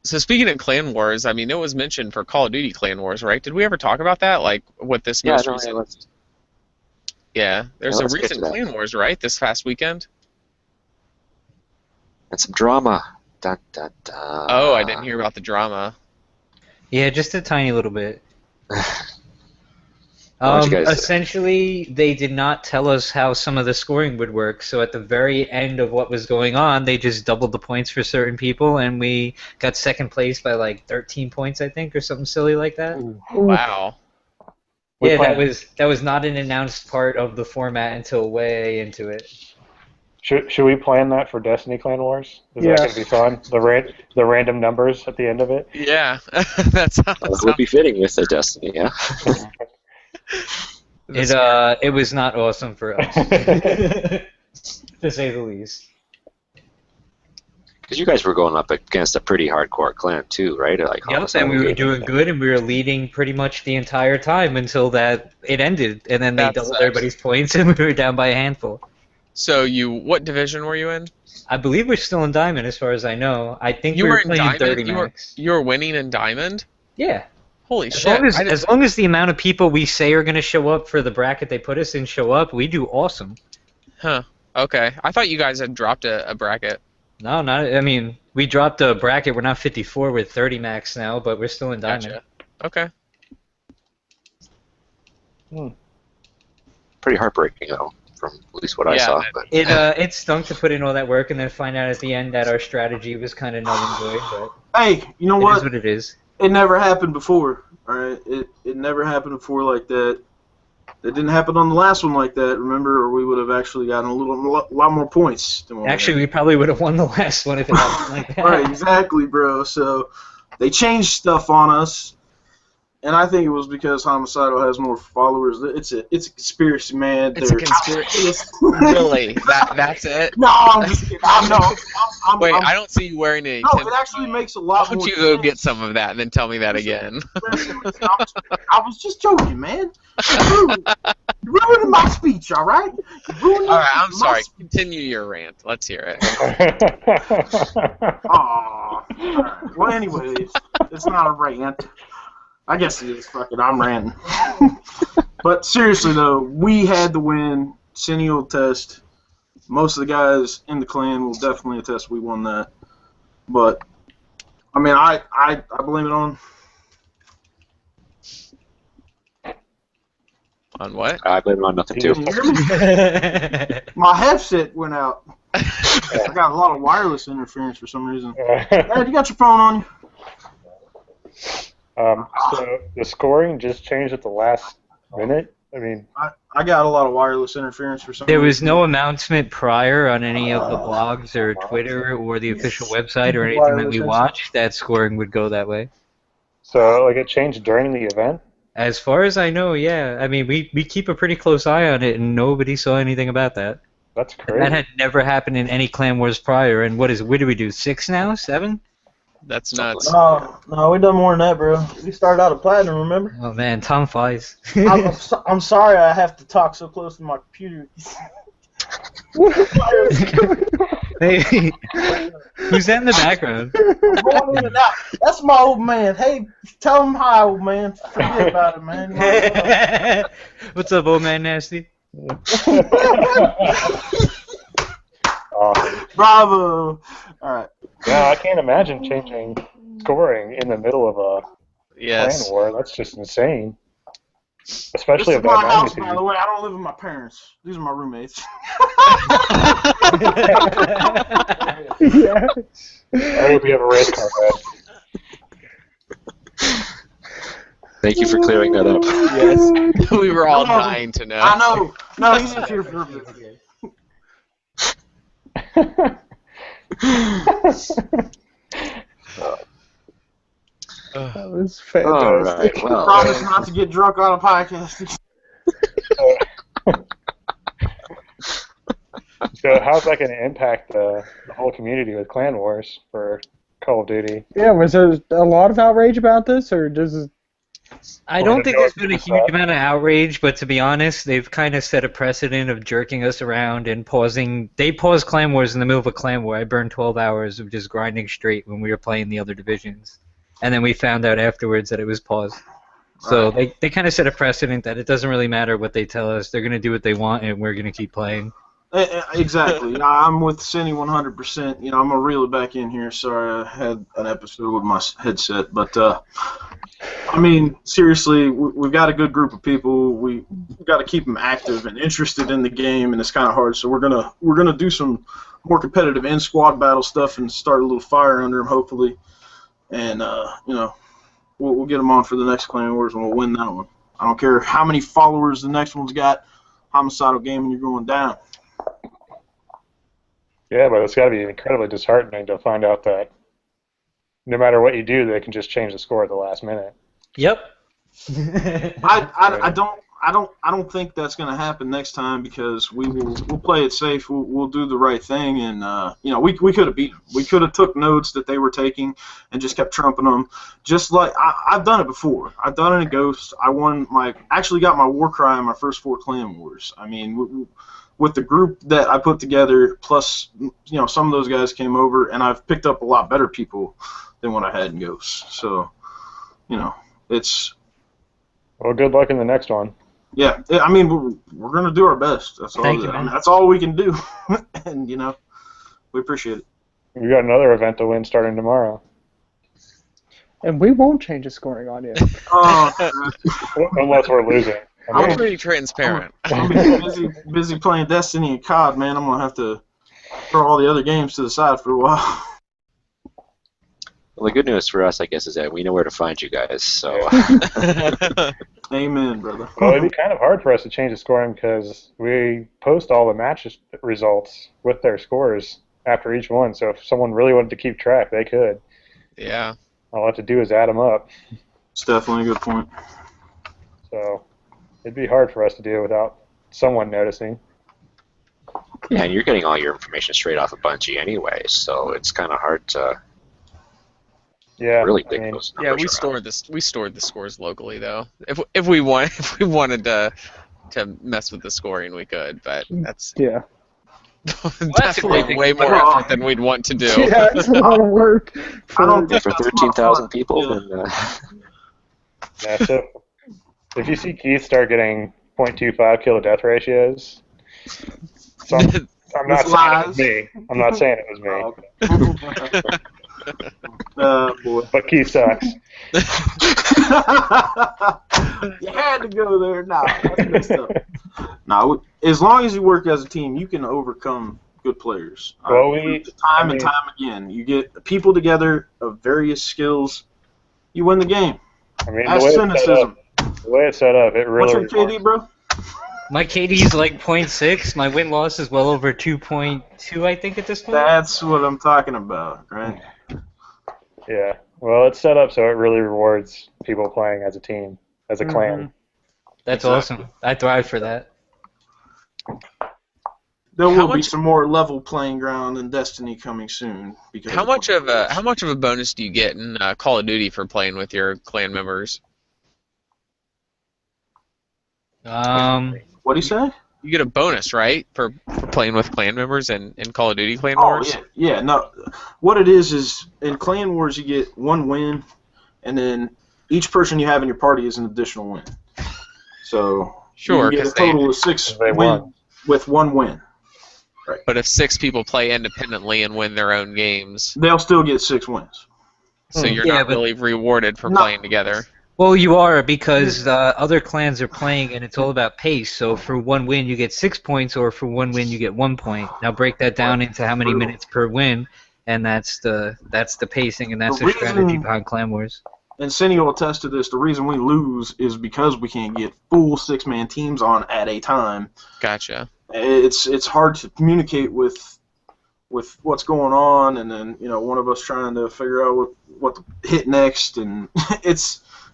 So speaking of Clan Wars, I mean, it was mentioned for Call of Duty Clan Wars, right? Did we ever talk about that? Like, what this most recent... Yeah, there's a recent Clan Wars, right? This past weekend? And some drama. Dun, dun, dun. Oh, I didn't hear about the drama. Yeah, just a tiny little bit. Essentially, they did not tell us how some of the scoring would work, so at the very end of what was going on, they just doubled the points for certain people, and we got second place by like 13 points, I think, or something silly like that. Ooh. Wow. Yeah, that was not an announced part of the format until way into it. Should we plan that for Destiny Clan Wars? Is that going to be fun? The random numbers at the end of it? Yeah, that would be fitting with the Destiny, yeah. It was not awesome for us, to say the least. Because you guys were going up against a pretty hardcore clan too, right? Like, yep, and we were doing good, and we were leading pretty much the entire time until it ended, and then they doubled everybody's points, and we were down by a handful. So what division were you in? I believe we're still in Diamond, as far as I know. I think you we were in playing Diamond? 30 max. You were winning in Diamond? Yeah. Holy shit. As long as the amount of people we say are going to show up for the bracket they put us in show up, we do awesome. Huh. Okay. I thought you guys had dropped a bracket. No, I mean, we dropped a bracket. We're not 54, we're 30 max now, but we're still in Diamond. Gotcha. Okay. Pretty heartbreaking, though, from at least what I saw. But. It stunk to put in all that work and then find out at the end that our strategy was kind of null and void, but hey, you know what? It is what it is. It never happened before, alright? It never happened before like that. It didn't happen on the last one like that, remember? Or we would have actually gotten a lot more points. Actually, we probably would have won the last one if it happened like that. Right, exactly, bro. So they changed stuff on us, and I think it was because Homicidal has more followers. It's a conspiracy, man. It's a conspiracy. Really? That's it? No, I'm just kidding. Wait, I don't see you wearing any. No, it actually makes a lot more sense. Why don't you go get some of that and then tell me that again? I was just joking, man. You're ruining my speech, all right? Alright, I'm sorry. Continue your rant. Let's hear it. Alright. Well, anyways, it's not a rant. I guess it is. Fuck it, I'm ranting. But seriously, though, we had the win. Cindy will attest. Most of the guys in the clan will definitely attest we won that. But, I mean, I blame it on... On what? I blame it on nothing, too. Can you hear me? My headset went out. I got a lot of wireless interference for some reason. Dad, you got your phone on you? So the scoring just changed at the last minute? I mean... I got a lot of wireless interference for some reason. There was no announcement prior on any of the blogs or Twitter or the official website or anything that we watched that scoring would go that way. So, like, it changed during the event? As far as I know, yeah. I mean, we keep a pretty close eye on it, and nobody saw anything about that. That's crazy. And that had never happened in any Clan Wars prior, and what do we do, 6 now? 7? That's nuts. No, we done more than that, bro. We started out at Platinum, remember? Oh, man, time flies. I'm sorry I have to talk so close to my computer. Hey, who's that in the background? Going in and out. That's my old man. Hey, tell him hi, old man. Forget about it, man. What's up, old man Nasty? Awesome. Bravo! Alright. Yeah, I can't imagine changing scoring in the middle of a clan war. That's just insane. Especially This if is my they're house, enemy by the way. I don't live with my parents. These are my roommates. Yeah. I hope you have a race car, man. Thank you for clearing that up. Yes, we were all dying to know. I know. No, he's just here for a bit. That was All fantastic. right. Well, Promise not to get drunk on a podcast. So how's that going to impact the whole community with Clan Wars for Call of Duty? Yeah, was there a lot of outrage about this, or does it... I don't think there's been a huge amount of outrage, but to be honest, they've kind of set a precedent of jerking us around and pausing. They paused Clan Wars in the middle of a Clan War. I burned 12 hours of just grinding straight when we were playing the other divisions. And then we found out afterwards that it was paused. So they kind of set a precedent that it doesn't really matter what they tell us. They're going to do what they want, and we're going to keep playing. Exactly. I'm with Cindy 100%. I'm going to reel it back in here. Sorry, I had an episode with my headset. But, I mean, seriously, we've got a good group of people. We've got to keep them active and interested in the game, and it's kind of hard. So we're gonna do some more competitive in-squad battle stuff and start a little fire under them, hopefully. And, we'll get them on for the next Clan Wars, and we'll win that one. I don't care how many followers the next one's got. Homicidal Gaming, you're going down. Yeah, but it's got to be incredibly disheartening to find out that no matter what you do, they can just change the score at the last minute. Yep. I don't think that's going to happen next time, because we'll play it safe. We'll do the right thing, and we could have beat them. We could have took notes that they were taking and just kept trumping them. Just like I've done it before. I've done it in Ghost. I actually got my war cry in my first 4 Clan Wars. I mean, with the group that I put together, plus some of those guys came over, and I've picked up a lot better people than what I had in Ghost. So, it's. Well, good luck in the next one. Yeah, I mean, we're gonna do our best. That's all. Thank you, man. That's all we can do, and we appreciate it. We got another event to win starting tomorrow. And we won't change the scoring on you. Unless we're losing. I'm pretty transparent. I'm busy playing Destiny and COD, man. I'm gonna have to throw all the other games to the side for a while. Well, the good news for us, I guess, is that we know where to find you guys. So. Amen, brother. Well, it'd be kind of hard for us to change the scoring because we post all the match results with their scores after each one. So if someone really wanted to keep track, they could. Yeah. All I have to do is add them up. It's definitely a good point. So it'd be hard for us to do without someone noticing. Yeah, and you're getting all your information straight off of Bungie anyway, so it's kind of hard to really dig those numbers. Yeah, we stored the scores locally though. If we wanted to mess with the scoring, we could, but that's definitely way more effort than we'd want to do. Yeah, it's a lot of work. For 13,000 people, then. Yeah, so if you see Keith start getting 0.25 kill to death ratios, I'm not saying it was me. I'm not saying it was me. Boy. But Keith sucks. You had to go there. Nah, that's good stuff. Nah, as long as you work as a team, you can overcome good players. Well, time and time again, you get people together of various skills, you win the game. I mean, That's SINYCism. The way it's set up, it really. What's your KD, bro? My KD's like 0.6. My win-loss is well over 2.2, I think, at this point. That's what I'm talking about, right? Yeah. Well, it's set up so it really rewards people playing as a team, as a clan. That's awesome. I thrive for that. There will be some more level playing ground in Destiny coming soon. Because how much of a bonus do you get in Call of Duty for playing with your clan members? What do you say? You get a bonus, right, for playing with clan members in Call of Duty Clan Wars? Oh, yeah. No, what it is in Clan Wars you get 1 win, and then each person you have in your party is an additional win. So you get a total of 6 wins with 1 win. Right. But if 6 people play independently and win their own games, they'll still get 6 wins. So you're not really rewarded for playing together. Well, you are, because other clans are playing, and it's all about pace. So for one win, you get 6 points, or for one win, you get 1 point. Now break that down into how many minutes per win, and that's the pacing, and that's the strategy behind Clan Wars. And Cindy will attest to this. The reason we lose is because we can't get full 6-man teams on at a time. Gotcha. It's hard to communicate with what's going on, and then one of us trying to figure out what to hit next, and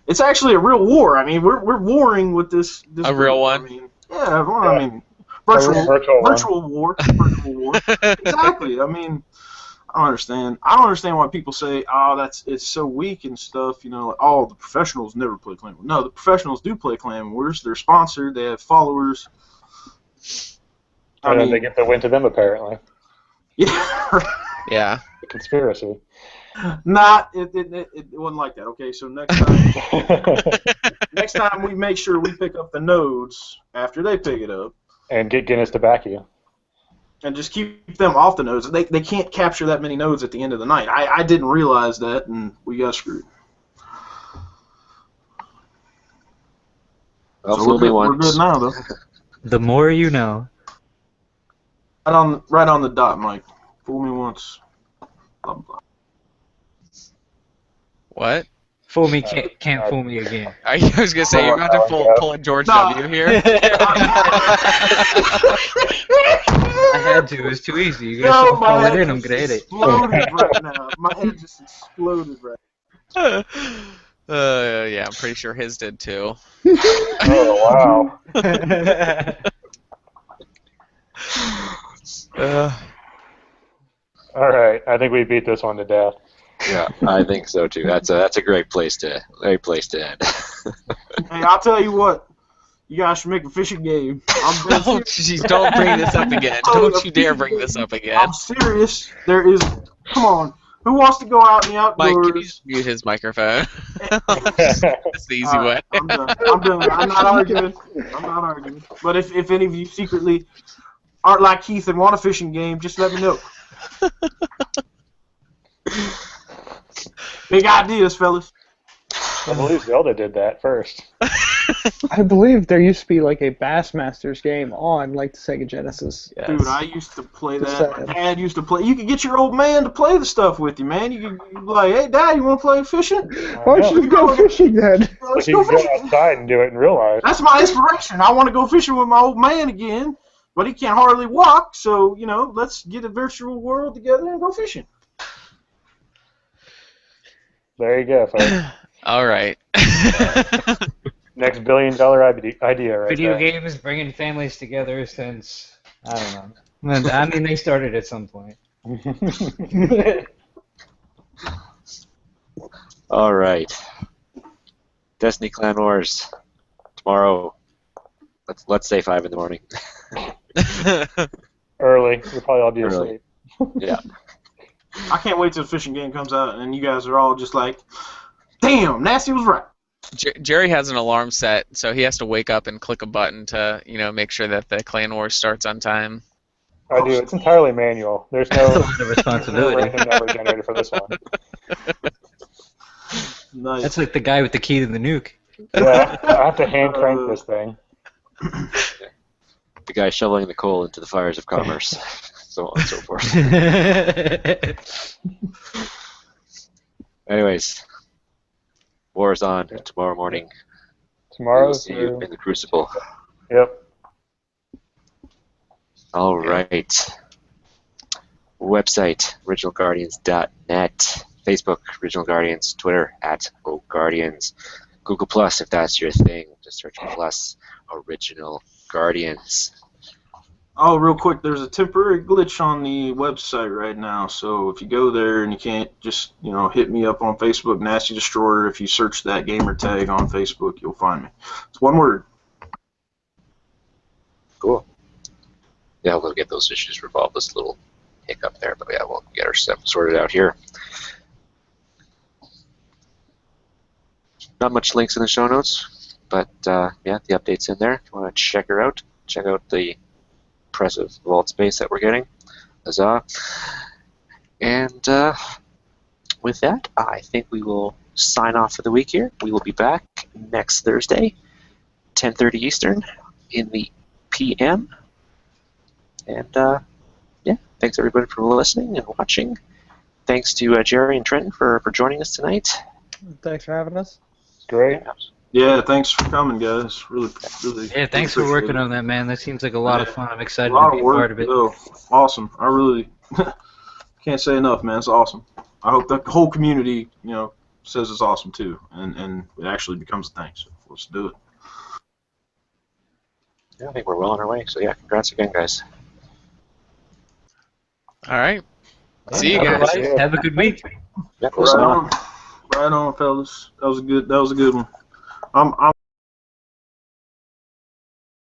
it's actually a real war. I mean, we're warring with this a real one. I mean, yeah. Well, I mean, virtual war. Virtual war. Exactly. I mean, I don't understand. I don't understand why people say, "Oh, it's so weak and stuff." Like, the professionals never play Clan Wars. No, the professionals do play Clan Wars. They're sponsored. They have followers. And then they get the win to them, apparently. Yeah. Yeah. The conspiracy. It wasn't like that. Okay, so next time we make sure we pick up the nodes after they pick it up. And get Guinness to back you. And just keep them off the nodes. They can't capture that many nodes at the end of the night. I didn't realize that, and we got screwed. Well, so we're good now, though. The more you know. Right on the dot, Mike. Fool me once. Blah, blah. What? Fool me can't fool me again. I was gonna say you're about to pull a George W. here. I had to. It was too easy. You guys don't call it in. I'm gonna hit it. Exploded right now. My head just exploded right now. Yeah, I'm pretty sure his did too. Oh wow. All right, I think we beat this one to death. Yeah, I think so too. That's a great place to end. Hey, I'll tell you what. You guys should make a fishing game. Oh, jeez, don't bring this up again. Don't you dare bring this up again. I'm serious. There is. Come on. Who wants to go out in the outdoors? Mike, can you mute his microphone? That's the easy way. I'm done. I'm not arguing. But if any of you secretly aren't like Keith and want a fishing game, just let me know. Big ideas, fellas. I believe Zelda did that first. I believe there used to be like a Bassmasters game on like the Sega Genesis. Yes. Dude, I used to play that. My dad used to play. You could get your old man to play the stuff with you, man. You could be like, hey, Dad, you want to play fishing? Why don't you go fishing then? Let's You go can fishing. go outside and do it in real life. That's my inspiration. I want to go fishing with my old man again, but he can't hardly walk, so, let's get a virtual world together and go fishing. There you go, folks. All right. Next $1 billion idea right Video there. games bringing families together since, I don't know. I mean, they started at some point. All right. Destiny Clan Wars tomorrow. Let's say 5 in the morning. Early. You'll probably all be Early. asleep. Yeah. I can't wait till the fishing game comes out and you guys are all just like, damn, Nasty was right. Jerry has an alarm set, so he has to wake up and click a button to, make sure that the Clan Wars starts on time. I do. It's entirely manual. There's no That's a lot of responsibility. random number generator for this one. Nice. That's like the guy with the key to the nuke. Yeah, I have to hand crank this thing. The guy shoveling the coal into the fires of commerce. So on and so forth. Anyways, war is on tomorrow morning. Tomorrow. We'll see you in the Crucible. Yep. All right. Website, originalguardians.net. Facebook, Original Guardians. Twitter, @OGuardians. Google Plus, if that's your thing. Just search Plus Original Guardians. Oh, real quick, there's a temporary glitch on the website right now, so if you go there and you can't just, hit me up on Facebook, NastyDestoyer, if you search that gamer tag on Facebook, you'll find me. It's one word. Cool. Yeah, we'll get those issues resolved. This little hiccup there, but yeah, we'll get our stuff sorted out here. Not much links in the show notes, but yeah, the update's in there. If you want to check her out, check out the impressive vault space that we're getting. Huzzah. And with that, I think we will sign off for the week here. We will be back next Thursday, 10:30 Eastern, in the PM. And yeah, thanks everybody for listening and watching. Thanks to Jerry and Trentin for joining us tonight. Thanks for having us. Great. Yeah, thanks for coming, guys. Really. Yeah, thanks for working on that, man. That seems like a lot of fun. I'm excited a lot to be of work, part of it. though. Awesome. I really can't say enough, man. It's awesome. I hope the whole community, says it's awesome too, and it actually becomes a thing. So let's do it. Yeah, I think we're well on our way. So yeah, congrats again, guys. All right. See you guys. Have a good week. Yeah, Right on, fellas. That was a good one. I'm